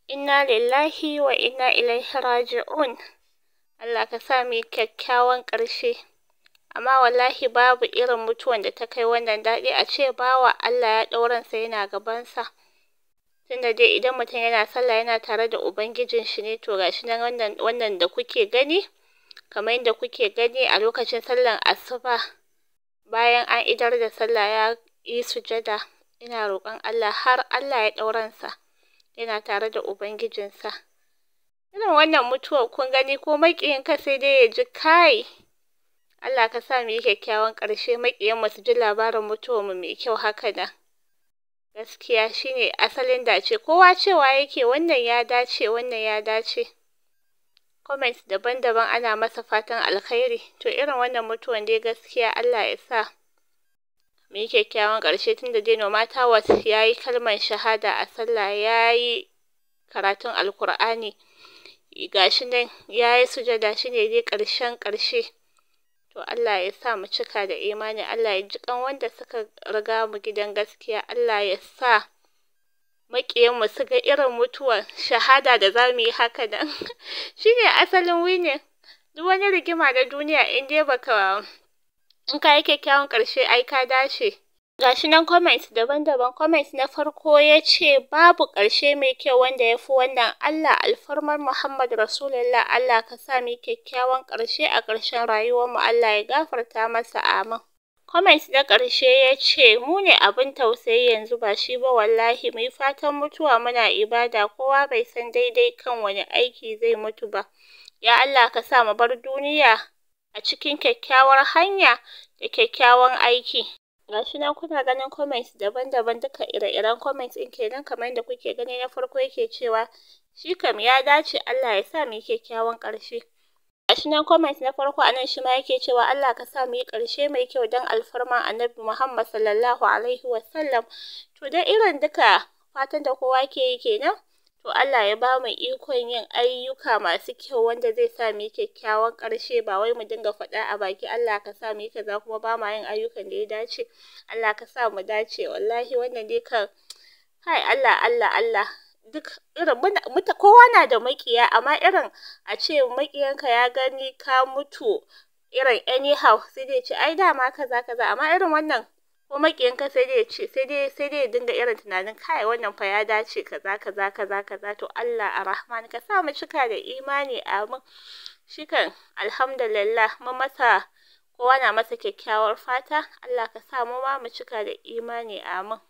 Inna lillahi wa inna ilaihi raji'un. Allah ka sa mu yi kyakkyawan ƙarshe. Amma wallahi babu irin mutuwan da ta kai wannan daɗi, a ce bawa Allah ya ɗau ransa yana gabansa. Tunda dai idan mutum yana sallah yana tare da ubangijin shi ne, to gashi nan wannan da kuke gani, kamar yadda kuke gani a lokacin sallar asuba, bayan an idar da sallah ya yi sujada, ina roƙon Allah har Allah ya ɗau ransa yana tare da ubangijinsa. Irin wannan mutuwar kun gani, ko maƙiyinka sai dai ya ji kai. Allah ka sa mu yi kyakkyawan ƙarshe, maƙiyanmu su ji labarin mutuwarmu mai kyau haka nan. Gaskiya shine asalin dace. Kowa cewa yake wannan ya dace, wannan ya dace. Comments daban-daban ana masa fatan alkhairi. To irin wannan mutuwan dai gaskiya Allah ya sa mu yi kyakkyawan ƙarshe, tunda dai no matter what ya yi kalmar shahada a sallah, ya yi karatun Alkur'ani, gashi nan ya yi sujada, shine dai ƙarshen ƙarshe. To Allah ya sa mu cika da imani, Allah ya ji ƙan wanda suka riga mu gidan gaskiya, Allah ya sa maƙiyanmu su ga irin mutuwar shahada da za mu yi haka nan. Shine asalin winning. Duk wani rigima na duniya in dai in ka yi kyakkyawan ƙarshe ai ka dace. Gashi nan comments daban-daban. Comments na farko ya ce babu ƙarshe mai kyau wanda ya fi wannan. Allah alfarmar Muhammad Rasulullah, Allah ka sa mu yi kyakkyawan ƙarshe a ƙarshen rayuwarmu, Allah ya gafarta masa, amin. Comments na ƙarshe ya ce mu ne abin tausayi yanzu, ba shi ba wallahi. Mu yi fatan mutuwa muna ibada, kowa bai san daidai kan wani aiki zai mutu ba. Ya Allah ka sa mu bar duniya a cikin kyakkyawar hanya da kyakkyawan aiki. Gashi nan kuna ganin comments daban-daban, duka ire-iren comments ɗin kenan, kamar yadda kuke gani. Na farko yake cewa shi kam ya dace, Allah ya sa mu yi kyakkyawan ƙarshe. Gashi nan comments na farko anan shi ma yake cewa Allah ka sa mu yi ƙarshe mai kyau don alfarman Annabi Muhammad sallallahu alaihi wasallam. To dai irin duka fatan da kowa ke yi kenan. To Allah ya ba mu ikon yin ayyuka masu kyau wanda zai sa mu yi kyakkyawan ƙarshe, ba wai mu dinga faɗa a baki Allah ka sa mu yi kaza kuma ba ma yin ayyukan da ya dace. Allah ka sa mu dace. Wallahi wannan dai kan kai Allah. Duk irin kowa na da maƙiya, amma irin a ce maƙiyanka ya gani ka mutu irin anyhow sai dai ce ai dama kaza, amma irin wannan ko maƙiyanka sai dai ce sai dai dinga irin tunanin kai wannan fa ya dace kaza. To Allah arrahman ka sa mu cika da imani, amin. Shikan alhamdulillah mun masa, kowa na masa kyakkyawar fata. Allah ka sa mu ma mu cika da imani, amin.